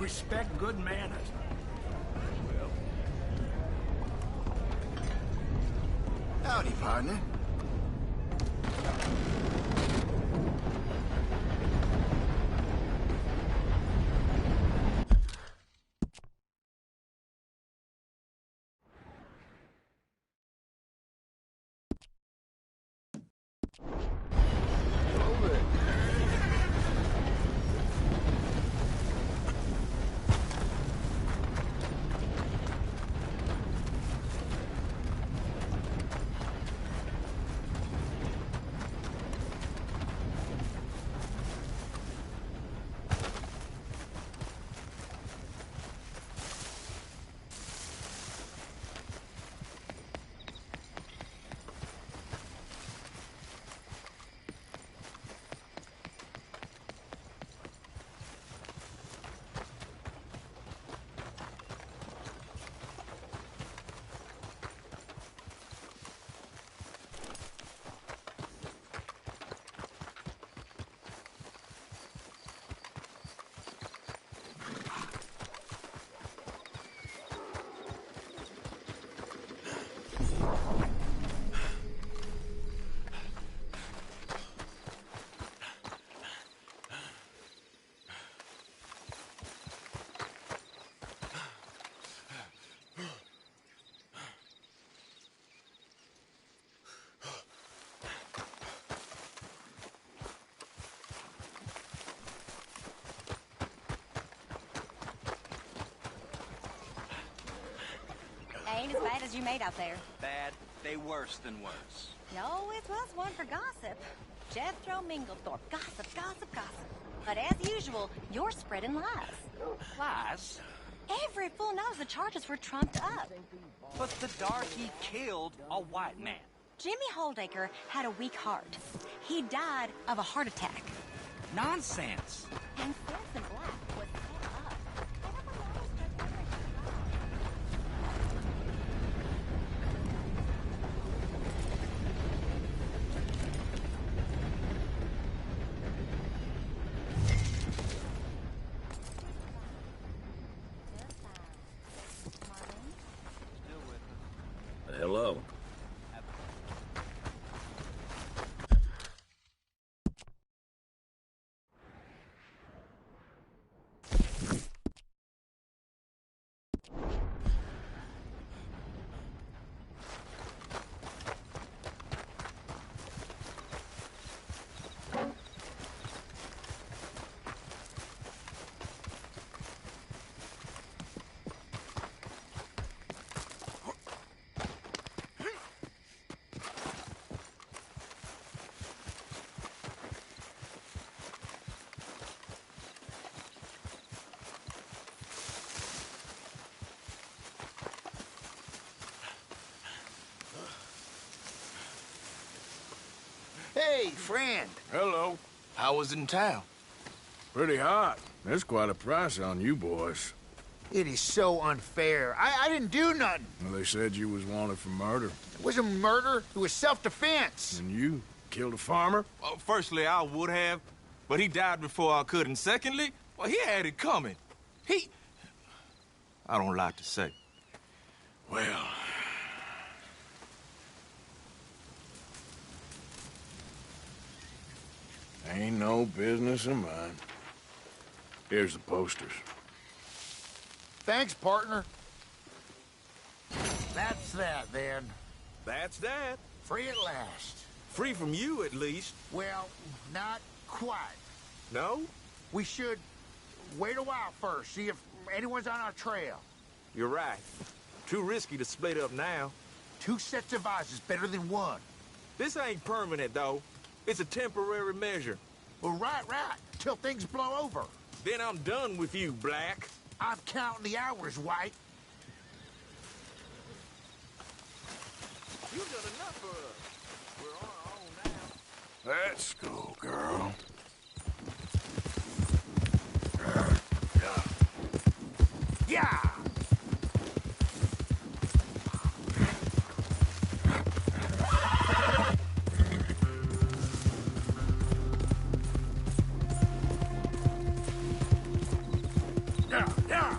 respect good manners. Well. Howdy, partner. Ain't as bad as you made out there. Bad, they worse than worse. No, it was one for gossip. Jethro Minglethorpe. Gossip, gossip, gossip. But as usual, you're spreading lies. Lies? Every fool knows the charges were trumped up. But the darky killed a white man. Jimmy Holdacre had a weak heart. He died of a heart attack. Nonsense. And Simpson Black was set up. Everyone knows just everything. Hello. Hey, friend. Hello. How was it in town? Pretty hot. There's quite a price on you boys. It is so unfair. I didn't do nothing. Well, they said you was wanted for murder. It wasn't murder. It was self-defense. And you killed a farmer? Well, firstly, I would have, but he died before I could. And secondly, well, he had it coming. I don't like to say. Well... ain't no business of mine. Here's the posters. Thanks, partner. That's that, then. That's that. Free at last. Free from you, at least. Well, not quite. No? We should wait a while first, see if anyone's on our trail. You're right. Too risky to split up now. 2 sets of eyes is better than 1. This ain't permanent, though. It's a temporary measure. Well, right. Till things blow over. Then I'm done with you, Black. I'm counting the hours, White. You've done enough for us. We're on our own now. Let's go, girl. Yeah! Yeah, yeah.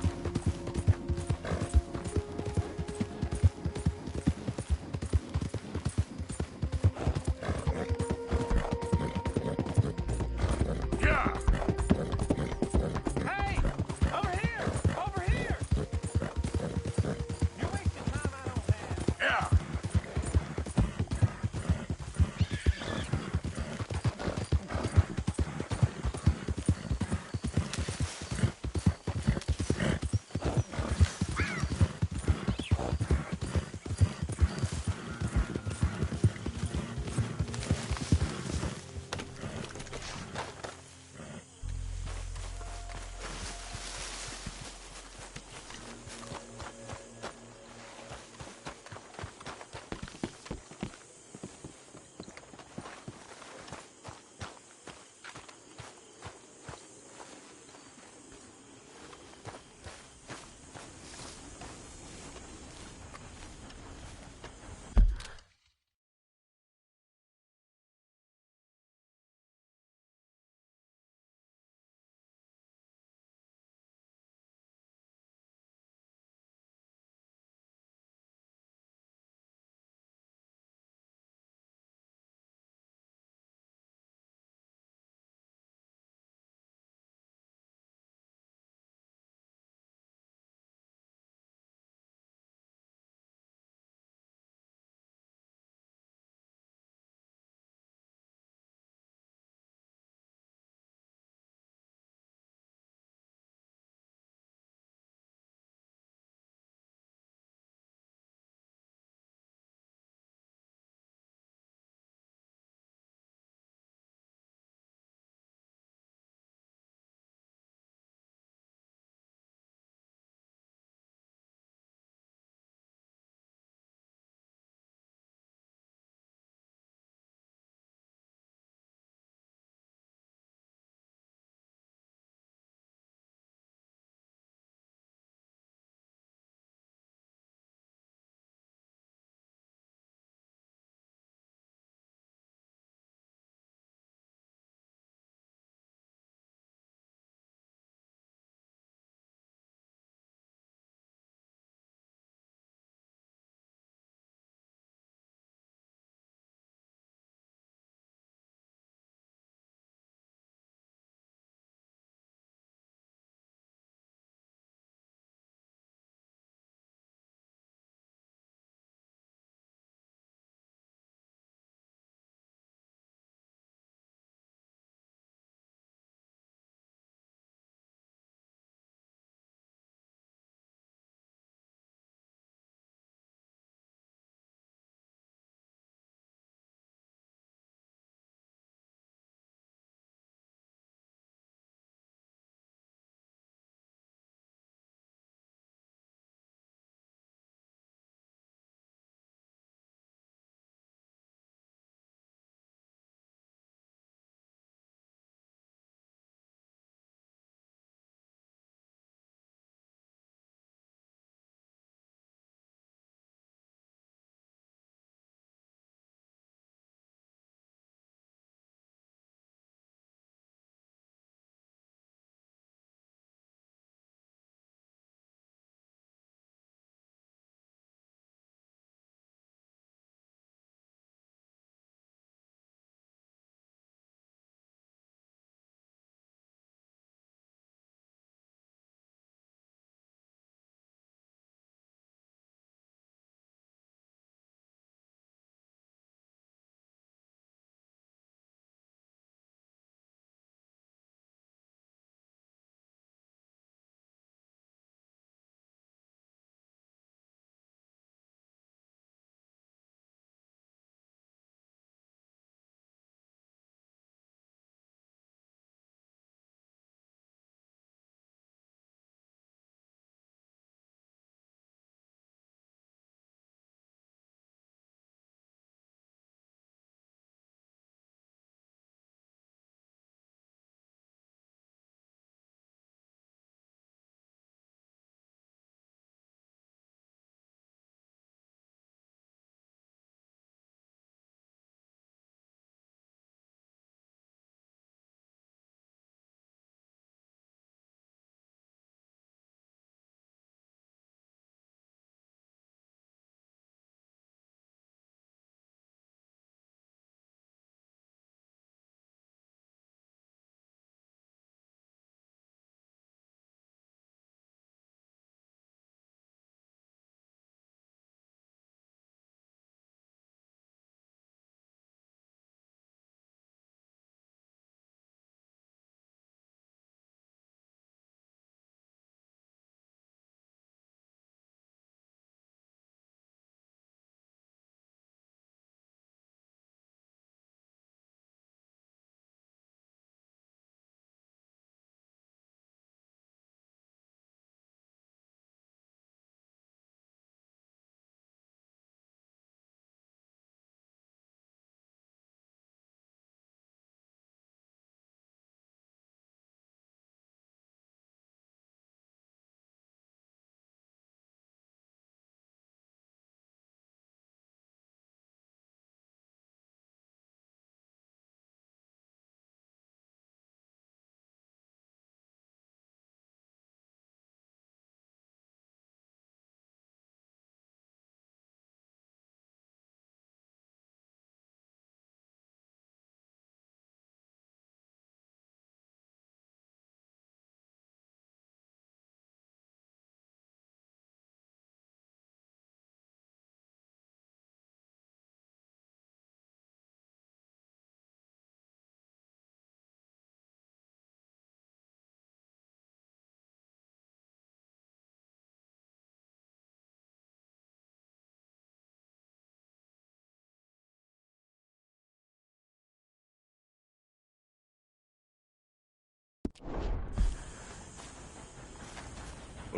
Yeah. Hey! Over here! Over here! You're wasting time I don't have. Yeah.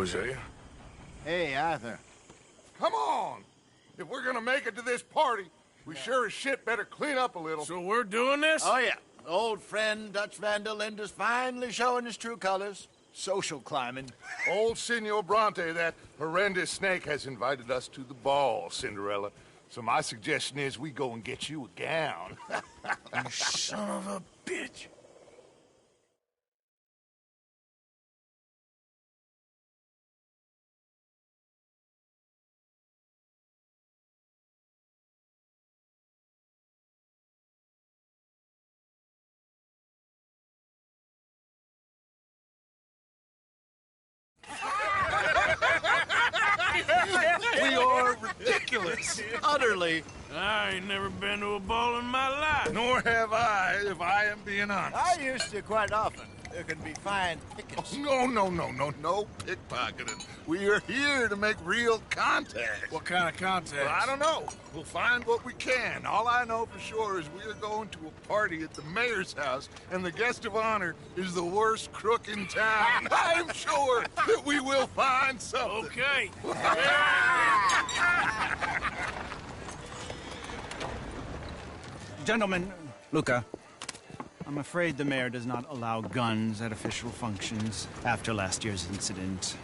Hosea? Hey, Arthur. Come on! If we're gonna make it to this party, we sure as shit better clean up a little. So we're doing this? Oh, yeah. Old friend Dutch Van der Linde's finally showing his true colors. Social climbing. Old Senor Bronte, that horrendous snake, has invited us to the ball, Cinderella. So my suggestion is we go and get you a gown. You son of a bitch. We are ridiculous. Utterly. I ain't never been to a ball in my life. Nor have I, if I am being honest. I used to quite often. There can be fine pickets. No pickpocketing. We are here to make real contact. What kind of contact? Well, I don't know. We'll find what we can. All I know for sure is we are going to a party at the mayor's house, and the guest of honor is the worst crook in town. I'm sure that we will find something. Okay. Gentlemen, Luca, I'm afraid the mayor does not allow guns at official functions after last year's incident.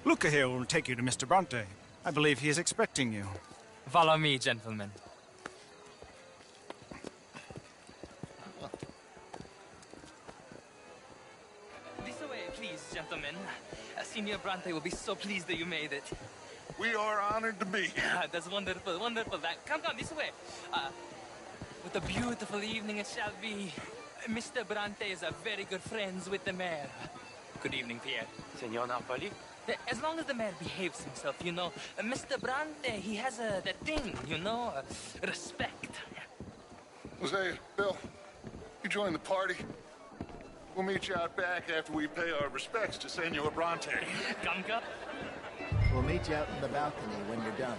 Luca here will take you to Mr. Bronte. I believe he is expecting you. Follow me, gentlemen. This way, please, gentlemen. Senior Bronte will be so pleased that you made it. We are honored to be here. That's wonderful, wonderful. Come this way. What a beautiful evening it shall be. Mr. Bronte is a very good friends with the mayor. Good evening, Pierre. Senor Napoli? As long as the mayor behaves himself, you know. Mr. Bronte, he has that thing, you know, respect. Hosea, Bill, you join the party. We'll meet you out back after we pay our respects to Senor Bronte. Come. We'll meet you out in the balcony when you're done.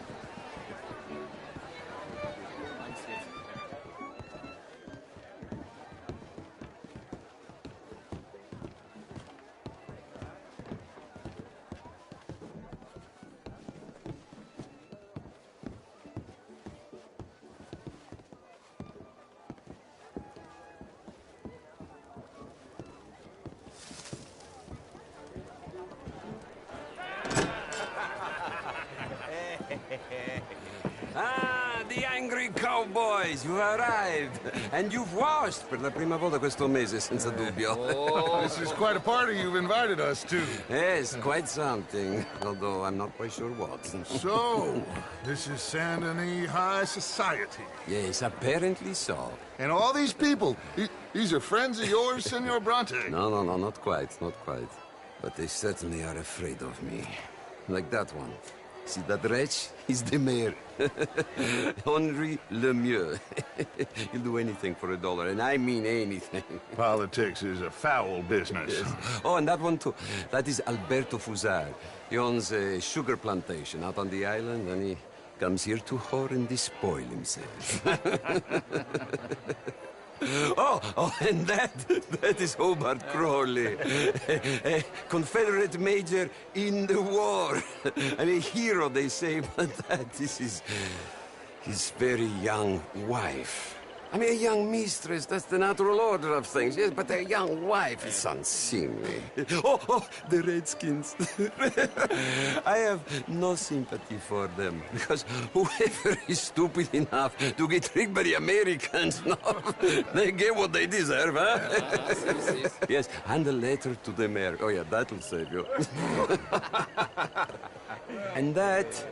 Ah, the angry cowboys, you arrived. And you've washed per la prima volta questo mese, senza dubbio. This is quite a party you've invited us to. Yes, quite something. Although I'm not quite sure what. So, this is Saint Denis High Society. Yes, apparently so. And all these people, these are friends of yours, Senor Bronte? No, not quite, not quite. But they certainly are afraid of me. Like that one. See that wretch? He's the mayor. Henri Lemieux. He'll do anything for $1, and I mean anything. Politics is a foul business. Yes. Oh, and that one too. That is Alberto Fusar. He owns a sugar plantation out on the island, and he comes here to whore and despoil himself. Oh, and that is Hobart Crawley, a Confederate major in the war. I mean, a hero, they say, but that is his very young wife. I mean, a young mistress, that's the natural order of things, yes, but a young wife is unseemly. Oh, the Redskins. I have no sympathy for them, because whoever is stupid enough to get tricked by the Americans, no, they get what they deserve, huh? Yes, and a letter to the mayor. Oh, yeah, that'll save you. And that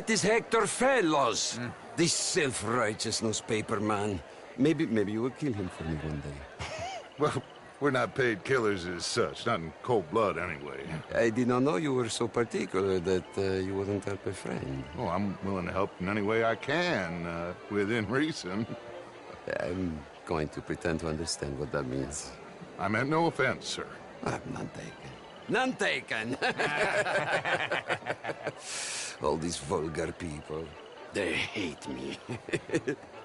is Hector Fellows. This self-righteous newspaper man. Maybe you will kill him for me one day. Well, we're not paid killers as such, not in cold blood anyway. I did not know you were so particular that you wouldn't help a friend. Oh, I'm willing to help in any way I can, within reason. I'm going to pretend to understand what that means. I meant no offense, sir. None taken. None taken! All these vulgar people. They hate me.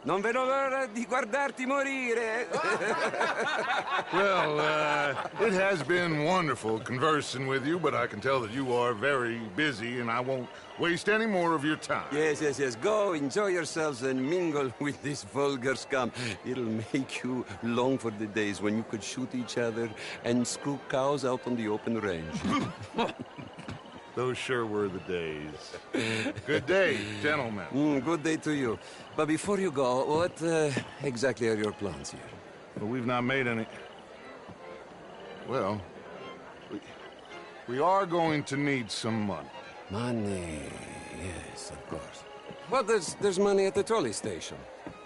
Non vedo l'ora di guardarti morire. Well, it has been wonderful conversing with you, but I can tell that you are very busy, and I won't waste any more of your time. Yes. Go, enjoy yourselves, and mingle with this vulgar scum. It'll make you long for the days when you could shoot each other and screw cows out on the open range. Those sure were the days. Good day, gentlemen. Good day to you. But before you go, what exactly are your plans here? Well, we've not made any... Well, we are going to need some money. Money, yes, of course. Well, there's money at the trolley station.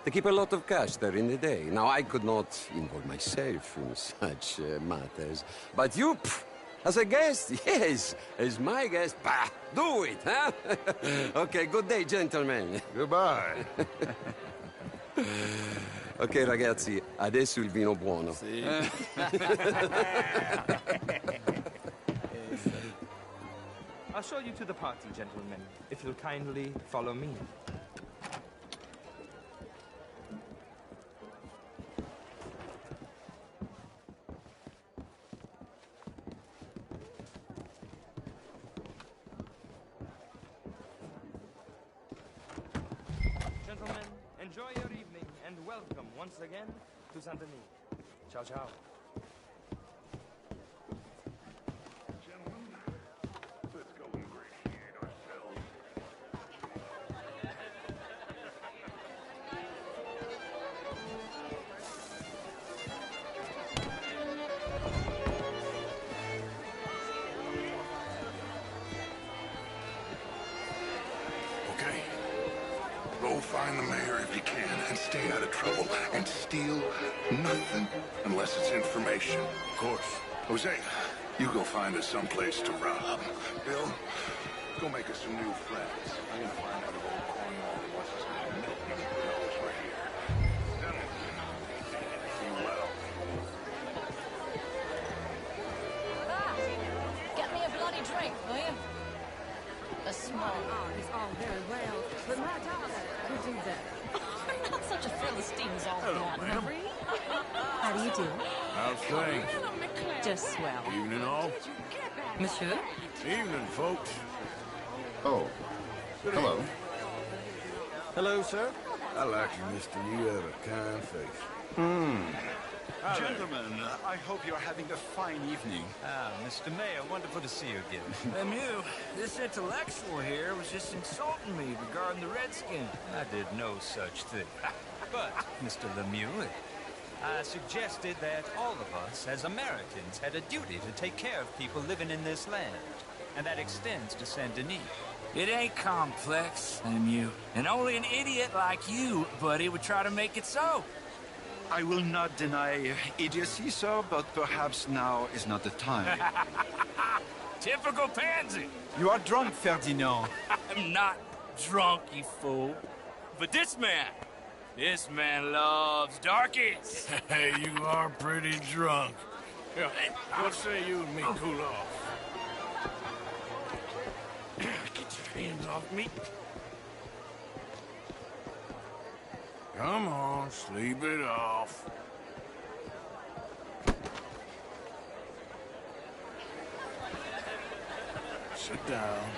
They keep a lot of cash there in the day. Now, I could not involve myself in such matters. But you, as a guest, yes, as my guest, bah, do it, huh? Okay, good day, gentlemen. Goodbye. Ok, ragazzi, adesso il vino buono. Sì. I'll show you to the party, gentlemen, if you'll kindly follow me. Gentlemen, enjoy your evening and welcome once again to Saint Denis. Ciao, ciao. Gentlemen, let's go ingratiate ourselves. Okay. Go find the mayor if you can and stay out of trouble and steal nothing unless it's information. Of course. Jose, you go find us someplace to rob. Bill, go make us some new friends. I'm gonna find out if old Cornwall wants us to Milton knows we're here. Gentlemen, be well. Get me a bloody drink, will you? A small. Oh, he's all very well, but my daughter could do better. You're not such a Philistine as all that, ma'am. Marie. How do you do? How's things? Just swell. Evening, all. Monsieur? Evening, folks. Oh. Hello. Hello, sir. I like you, mister. You have a kind face. Gentlemen, I hope you're having a fine evening. Ah, Mr. Mayor, wonderful to see you again. Lemieux, this intellectual here was just insulting me regarding the Redskins. I did no such thing. But, Mr. Lemieux, I suggested that all of us, as Americans, had a duty to take care of people living in this land. And that extends to Saint Denis. It ain't complex, Lemieux. And only an idiot like you, buddy, would try to make it so. I will not deny idiocy, sir, but perhaps now is not the time. Typical pansy. You are drunk, Ferdinand. I'm not drunk, you fool. But this man loves darkies. Hey, you are pretty drunk. Here, what say you and me cool off? Get your hands off me. Come on, sleep it off. Sit down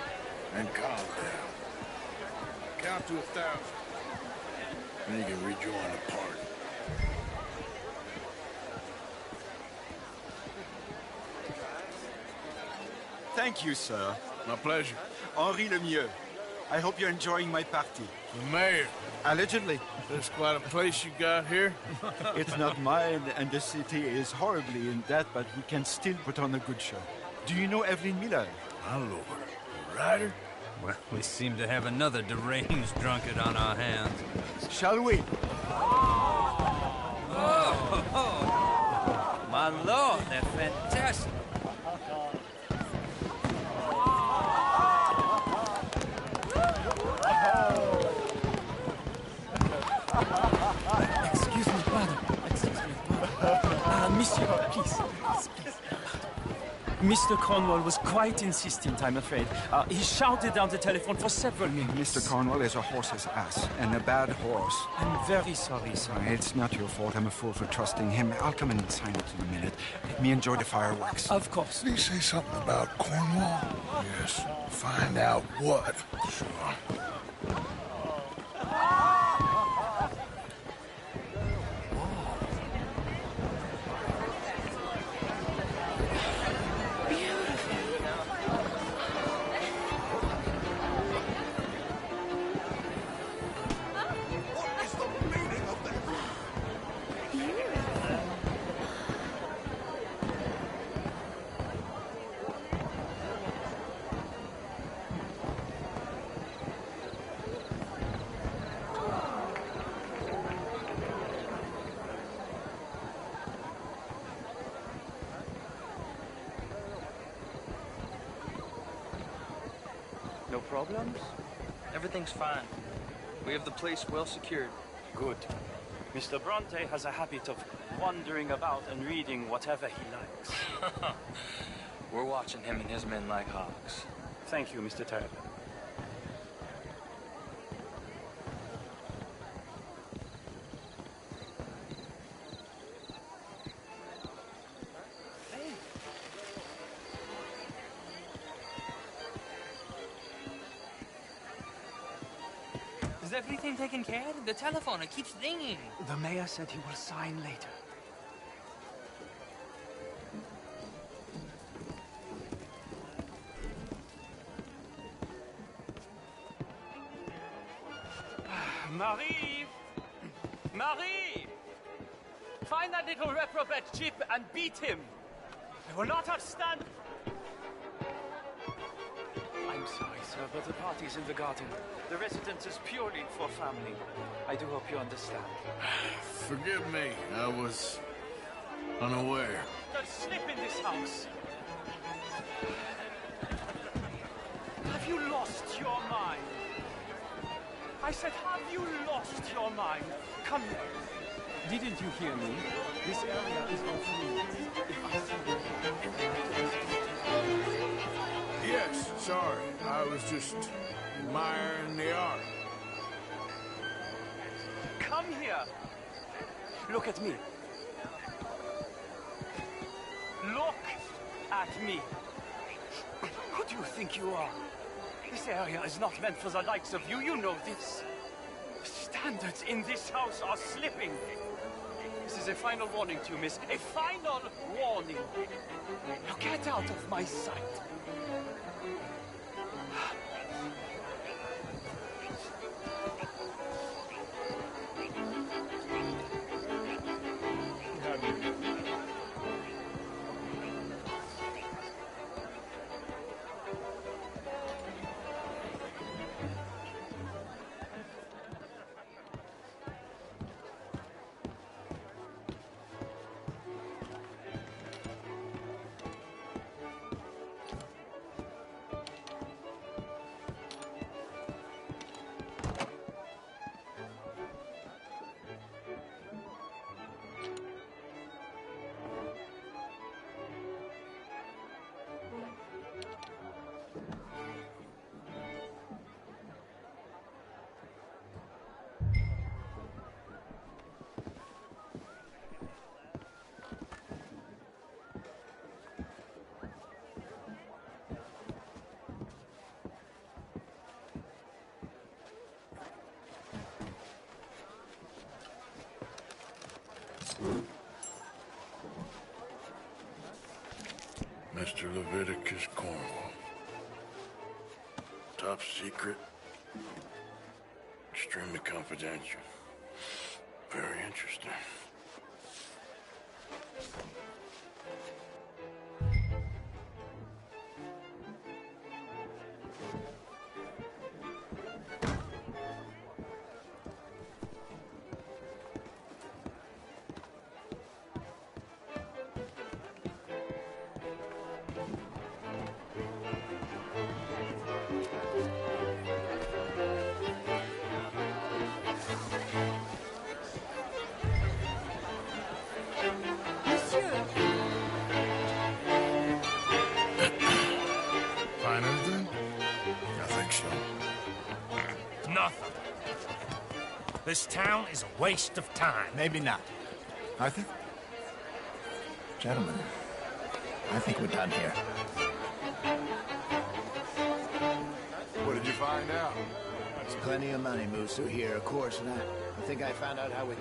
and calm down. Count to 1,000. Then you can rejoin the party. Thank you, sir. My pleasure. Henri Lemieux. I hope you're enjoying my party. The mayor. Allegedly. That's quite a place you got here. It's not mine, and the city is horribly in debt, but we can still put on a good show. Do you know Evelyn Miller? My lord. The writer? Well, we seem to have another deranged drunkard on our hands. Shall we? Oh, my lord, they're fantastic. Excuse me, brother. Excuse me, brother. Monsieur, please. Please. Mr. Cornwall was quite insistent, I'm afraid. He shouted down the telephone for several minutes. Mr. Cornwall is a horse's ass, and a bad horse. I'm very sorry, sir. It's not your fault. I'm a fool for trusting him. I'll come in and sign it in a minute. Let me enjoy the fireworks. Of course. Did he say something about Cornwall? Yes. Find out what. Sure. No problems? Everything's fine. We have the place well secured. Good. Mr. Bronte has a habit of wandering about and reading whatever he likes. We're watching him and his men like hawks. Thank you, Mr. Taylor. Is everything taken care of? The telephone, it keeps ringing. The mayor said he will sign later. Marie! Marie! Find that little reprobate Chip and beat him. I will not have stand... I'm sorry, sir, but the party's in the garden. The residence is purely for family. I do hope you understand. Forgive me. I was unaware. Don't slip in this house. Have you lost your mind? I said, have you lost your mind? Come here. Didn't you hear me? This area is off limits. If I Yes, sorry. I was just admiring the art. Come here. Look at me. Look at me. Who do you think you are? This area is not meant for the likes of you. You know this. Standards in this house are slipping. This is a final warning to you, miss. A final warning. Now get out of my sight. Mr. Leviticus Cornwall. Top secret. Extremely confidential. Very interesting. This town is a waste of time. Maybe not. Arthur? Gentlemen, I think we're done here. What did you find out? There's plenty of money moves through here, of course, and I think I found out how we...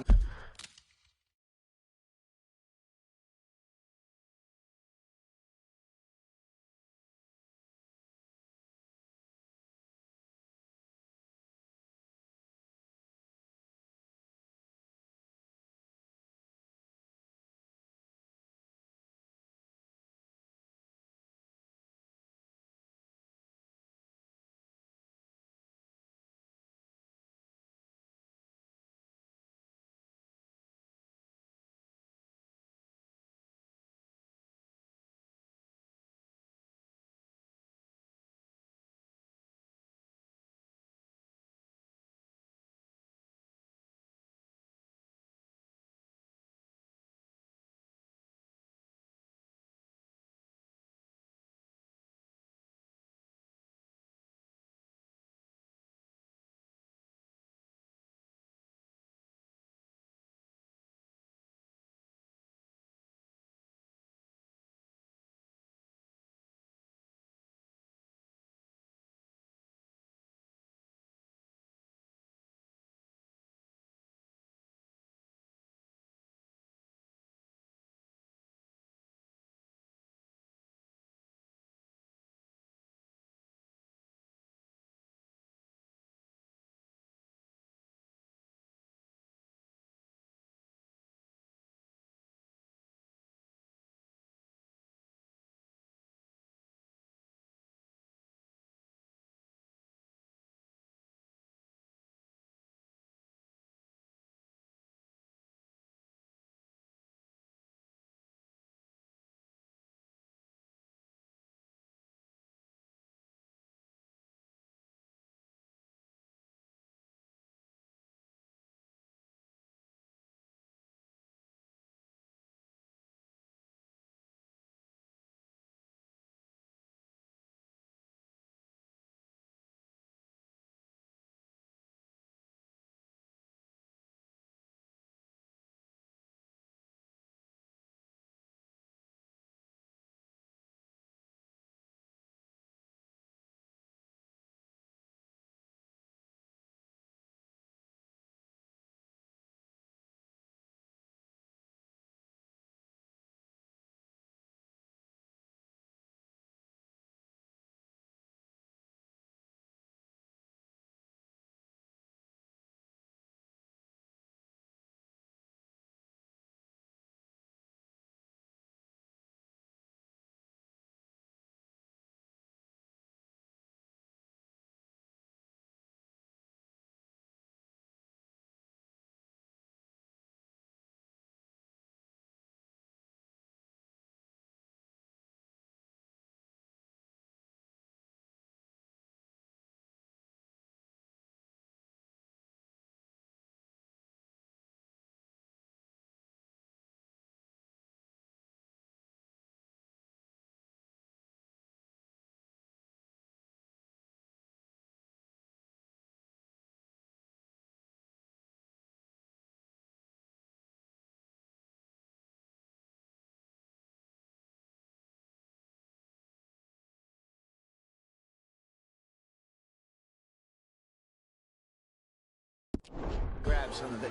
Grab some of the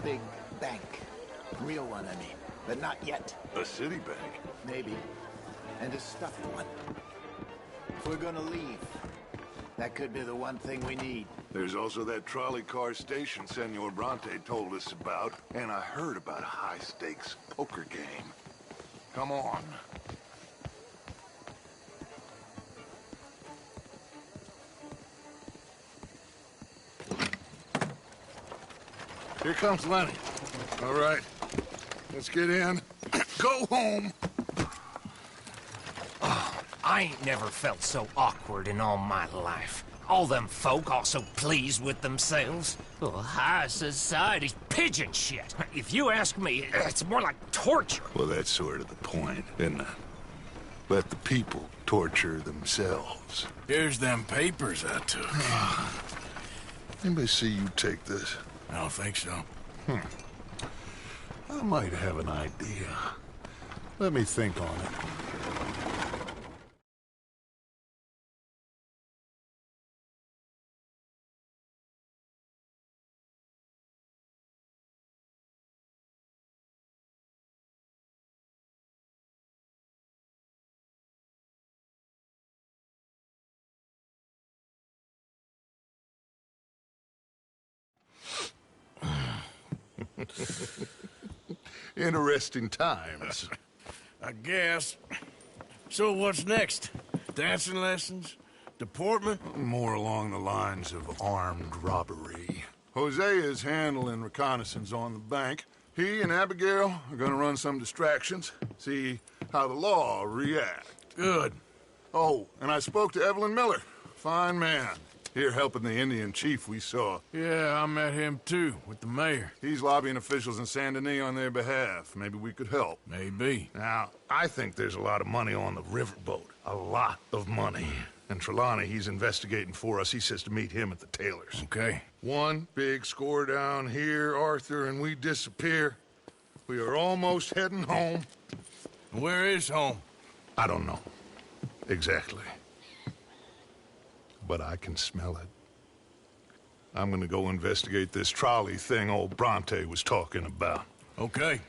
big bank. Real one, I mean. But not yet. A city bank? Maybe. And a stuffed one. If we're gonna leave, that could be the one thing we need. There's also that trolley car station Senor Bronte told us about, and I heard about a high-stakes poker game. Come on. Here comes Lenny. All right, let's get in. Go home. Oh, I ain't never felt so awkward in all my life. All them folk all so pleased with themselves. Oh, high society's pigeon shit. If you ask me, it's more like torture. Well, that's sort of the point, isn't it? Let the people torture themselves. Here's them papers I took. Anybody see you take this? I don't think so. I might have an idea. Let me think on it. Interesting times. I guess. So what's next? Dancing lessons? Deportment? More along the lines of armed robbery. Hosea is handling reconnaissance on the bank. He and Abigail are gonna run some distractions, see how the law reacts. Good. Oh, and I spoke to Evelyn Miller. Fine man. Here helping the Indian chief we saw. Yeah, I met him too, with the mayor. He's lobbying officials in Saint Denis on their behalf. Maybe we could help. Maybe. Now, I think there's a lot of money on the riverboat. A lot of money. And Trelawney, he's investigating for us. He says to meet him at the Taylor's. Okay. One big score down here, Arthur, and we disappear. We are almost heading home. Where is home? I don't know. Exactly. But I can smell it. I'm gonna go investigate this trolley thing old Bronte was talking about. Okay.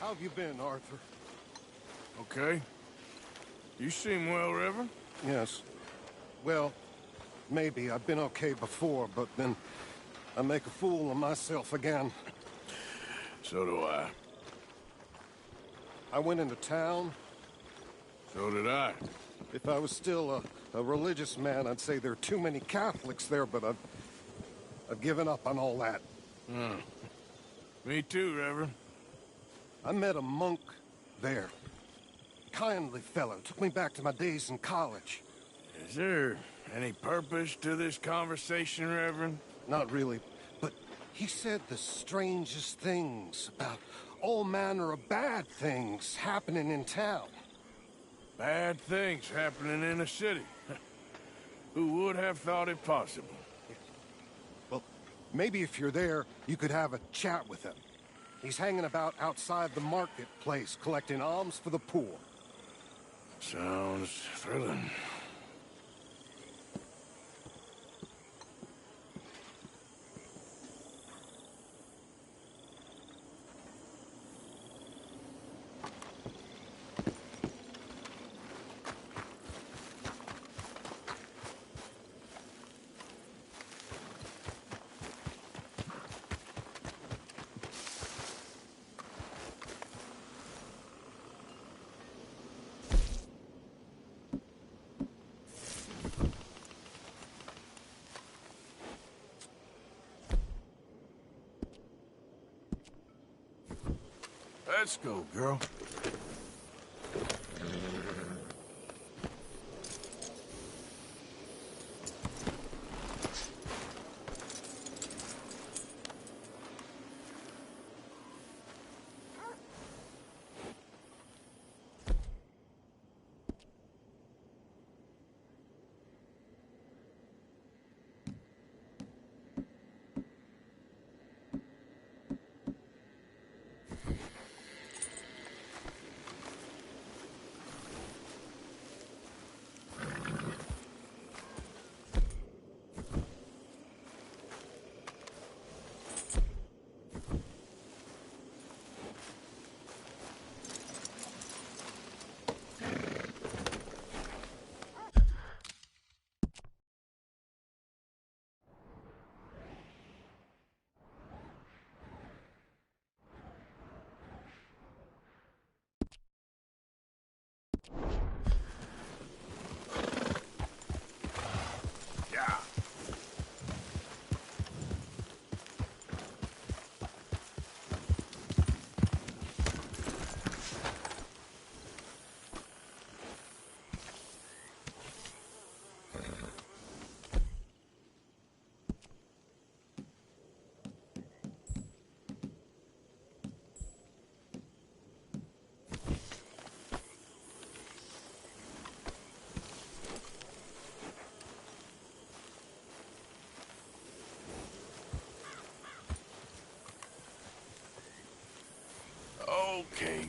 How have you been, Arthur? Okay. You seem well, Reverend. Yes. Well, maybe. I've been okay before, but then I make a fool of myself again. So do I. I went into town. So did I. If I was still a religious man, I'd say there are too many Catholics there, but I've given up on all that. Me too, Reverend. I met a monk there. Kindly fellow. Took me back to my days in college. Is there any purpose to this conversation, Reverend? Not really, but he said the strangest things about all manner of bad things happening in town. Bad things happening in a city. Who would have thought it possible? Well, maybe if you're there, you could have a chat with him. He's hanging about outside the marketplace, collecting alms for the poor. Sounds thrilling. Let's go, girl.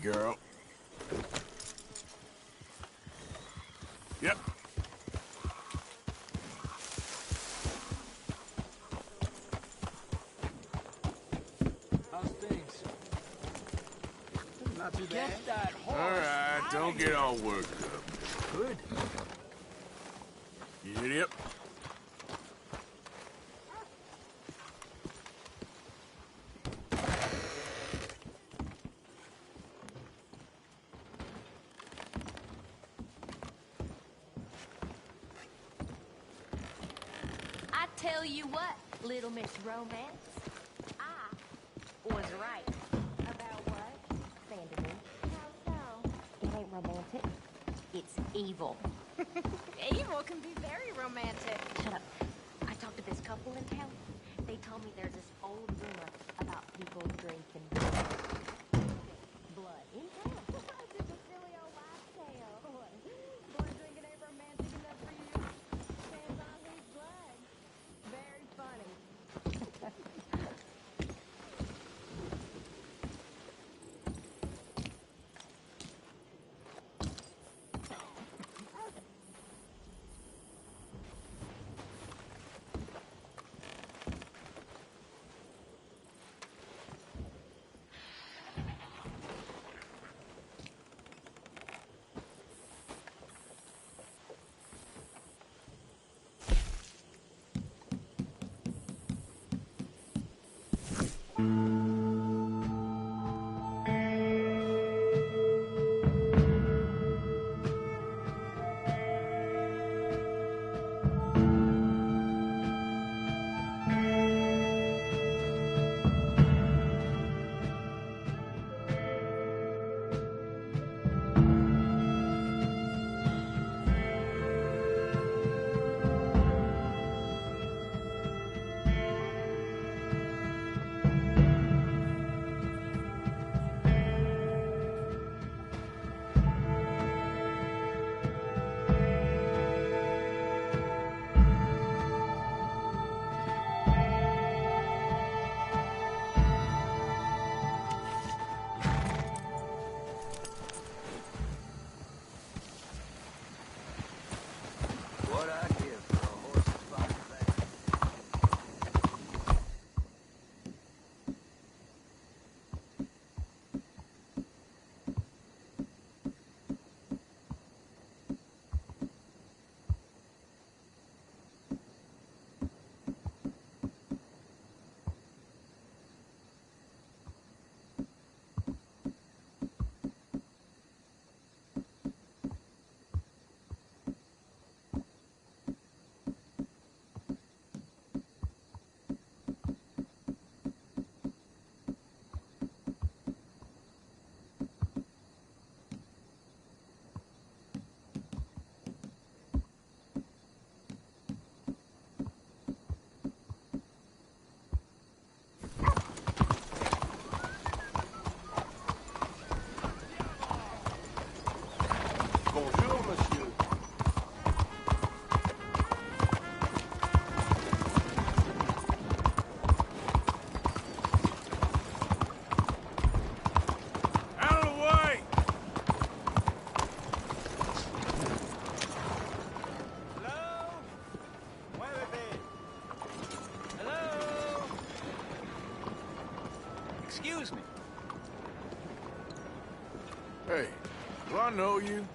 girl. Yep. How's things? Not too bad. Get that horse. All right, don't get all worked up. Good. Yep. I tell you what, Little Miss Romance, I was right. About what? Sandy. How so? It ain't romantic. It's evil. Evil can be very romantic. Shut up. I talked to this couple in town. They told me there's this old rumor about people drinking blood in town. It's a silly old wives' tale. Blood drinking ain't romantic enough for you. Depends on whose blood. Very funny. What I give for a horse's body back. Bonjour, monsieur. Out of the way! Hello? Muévete. Hello? Excuse me. Hey, do I know you?